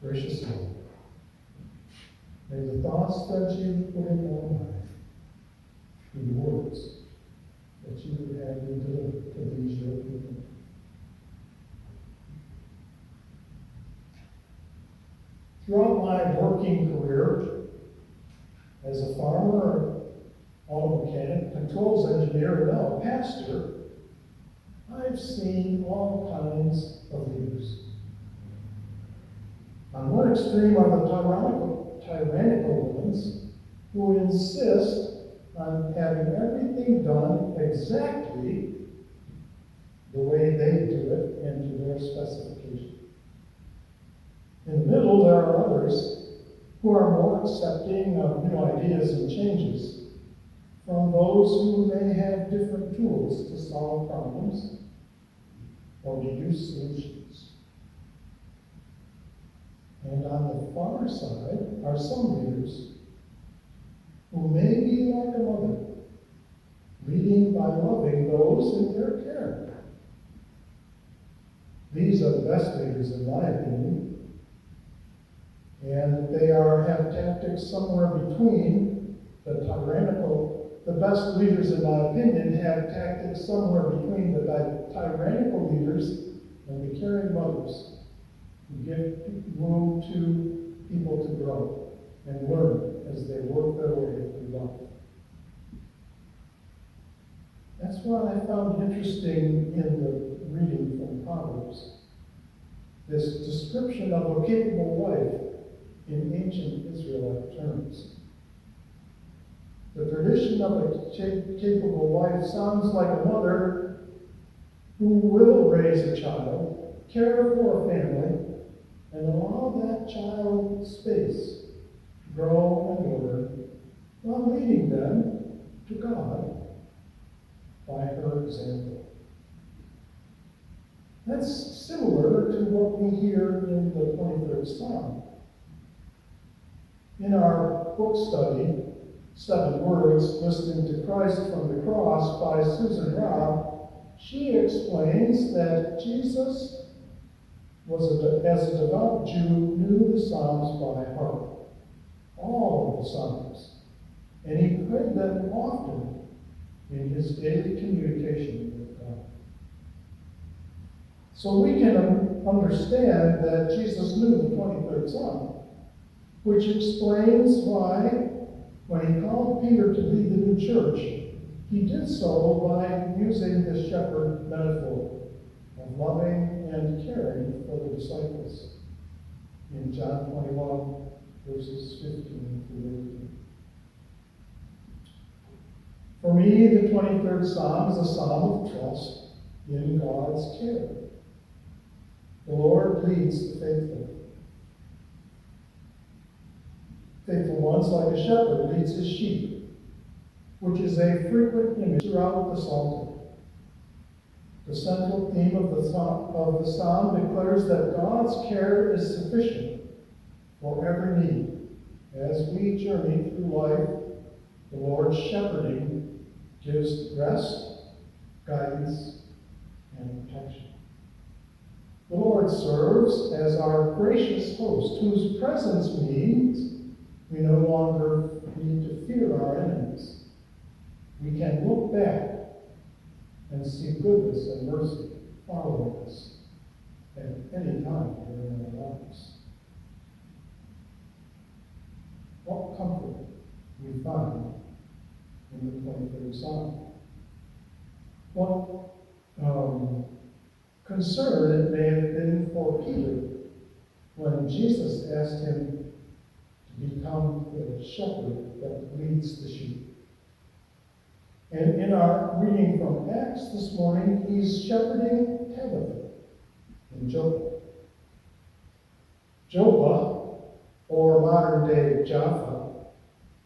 Gracious Lord, may the thoughts that you put in my life be the words that you would have me deliver to these your people. Throughout my working career as a farmer, auto mechanic, controls engineer, and now a pastor, I've seen all kinds of leaders. On one extreme are the tyrannical ones who insist on having everything done exactly the way they do it and to their specification. In the middle, there are others who are more accepting of new ideas and changes from those who may have different tools to solve problems or deduce solutions. And on the far side are some leaders who may be like a mother, leading by loving those in their care. These are the best leaders, in my opinion. And they have tactics somewhere between the tyrannical. The best leaders, in my opinion, have tactics somewhere between the tyrannical leaders and the caring mothers who give room to people to grow and learn as they work their way through life. That's what I found interesting in the reading from Proverbs. This description of a capable wife in ancient Israelite terms. The tradition of a capable wife sounds like a mother who will raise a child, care for a family, and allow that child space to grow and learn while leading them to God by her example. That's similar to what we hear in the 23rd Psalm. In our book study, 7 Words, Listening to Christ from the Cross by Susan Robb, she explains that Jesus as a devout Jew, knew the Psalms by heart, all of the Psalms, and he prayed them often in his daily communication with God. So we can understand that Jesus knew the 23rd Psalm, which explains why, when he called Peter to lead the new church, he did so by using the shepherd metaphor of loving and caring for the disciples in John 21, verses 15 through 18. For me, the 23rd Psalm is a psalm of trust in God's care. The Lord leads the faithful. Faithful ones, like a shepherd, leads his sheep, which is a frequent image throughout the Psalter. The central theme of the psalm declares that God's care is sufficient for every need. As we journey through life, the Lord's shepherding gives rest, guidance, and protection. The Lord serves as our gracious host, whose presence means we no longer need to fear our enemies. We can look back and see goodness and mercy following us at any time during our lives. What comfort we find in the 23rd Psalm. What concern it may have been for Peter when Jesus asked him to become the shepherd that leads the sheep. And in our reading from Acts this morning, he's shepherding Tabitha in Joppa. Joppa, or modern-day Jaffa,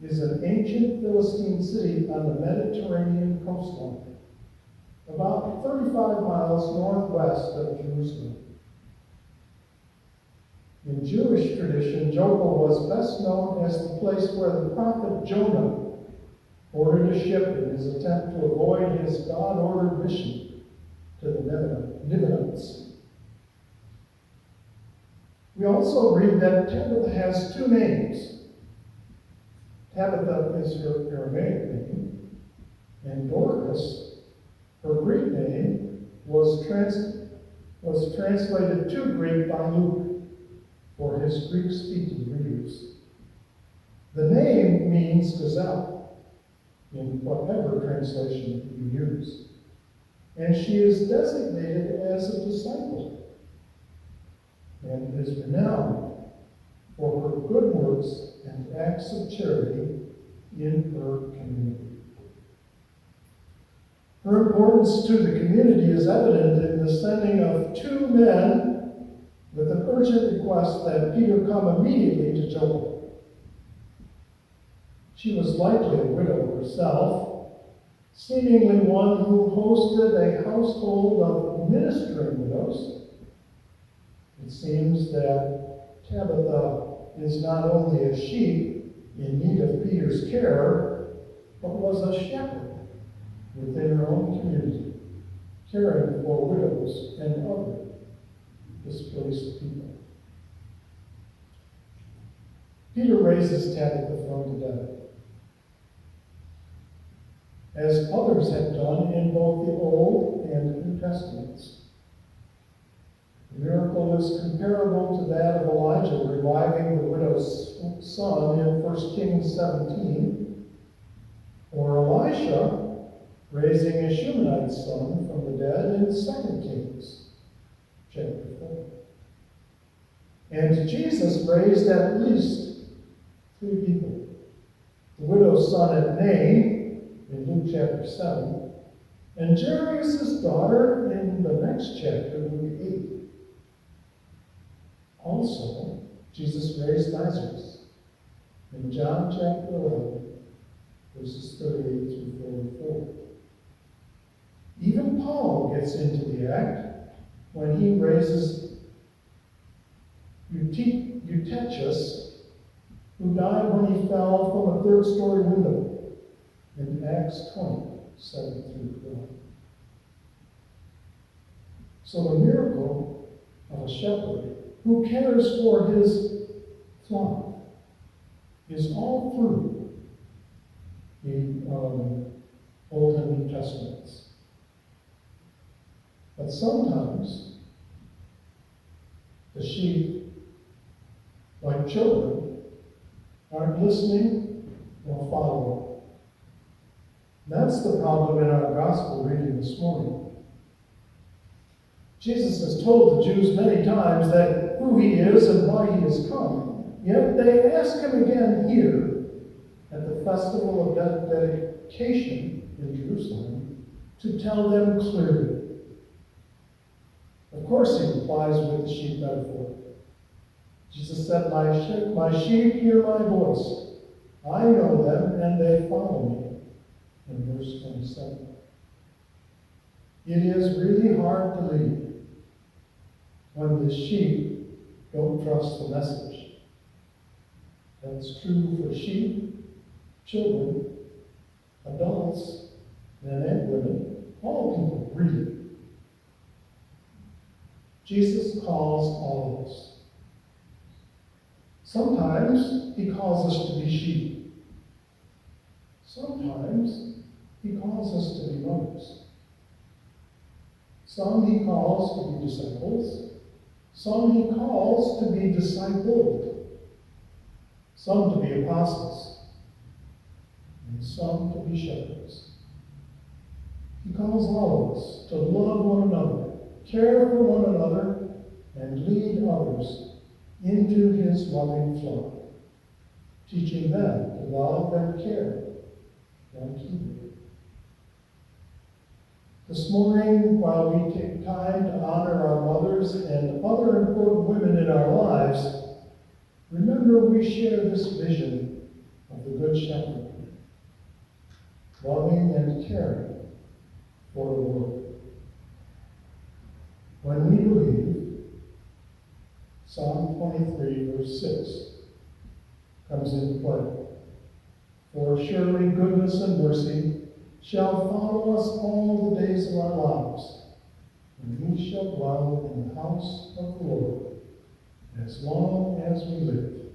is an ancient Philistine city on the Mediterranean coastline, about 35 miles northwest of Jerusalem. In Jewish tradition, Joppa was best known as the place where the prophet Jonah boarded a ship in his attempt to avoid his God-ordered mission to the Ninevites. We also read that Tabitha has two names. Tabitha is her Aramaic name, and Dorcas, her Greek name, was translated to Greek by Luke for his Greek-speaking readers. The name means gazelle in whatever translation you use, and she is designated as a disciple and is renowned for her good works and acts of charity in her community. Her importance to the community is evident in the sending of two men with an urgent request that Peter come immediately to Joppa. She was likely a widow herself, seemingly one who hosted a household of ministering widows. It seems that Tabitha is not only a sheep in need of Peter's care, but was a shepherd within her own community, caring for widows and other displaced people. Peter raises Tabitha from the dead, as others have done in both the Old and New Testaments. The miracle is comparable to that of Elijah reviving the widow's son in 1 Kings 17, or Elisha raising a Shunammite son from the dead in 2 Kings chapter 4. And Jesus raised at least 3 people. The widow's son at Nain in Luke chapter 7, and Jairus' daughter in the next chapter, Luke 8. Also, Jesus raised Lazarus in John chapter 11, verses 38 through 44. Even Paul gets into the act when he raises Eutychus, who died when he fell from a third-story window in Acts 20, 7 through 12. So the miracle of a shepherd who cares for his flock is all through the Old and New Testaments. But sometimes the sheep, like children, aren't listening or following. That's the problem in our gospel reading this morning. Jesus has told the Jews many times that who he is and why he has come. Yet they ask him again here at the festival of dedication in Jerusalem to tell them clearly. Of course he replies with the sheep metaphor. Jesus said, my sheep hear my voice. I know them and they follow me. In verse 27. It is really hard to lead when the sheep don't trust the message. That's true for sheep, children, adults, men and women, all people, really. Jesus calls all of us. Sometimes he calls us to be sheep. Sometimes he calls us to be mothers. Some he calls to be disciples. Some he calls to be discipled. Some to be apostles. And some to be shepherds. He calls all of us to love one another, care for one another, and lead others into his loving flock, teaching them to love and care like he did. This morning, while we take time to honor our mothers and other important women in our lives, remember we share this vision of the Good Shepherd, loving and caring for the world. When we believe, Psalm 23, verse 6 comes into play. For surely goodness and mercy shall follow us all the days of our lives, and we shall dwell in the house of the Lord as as long as we live.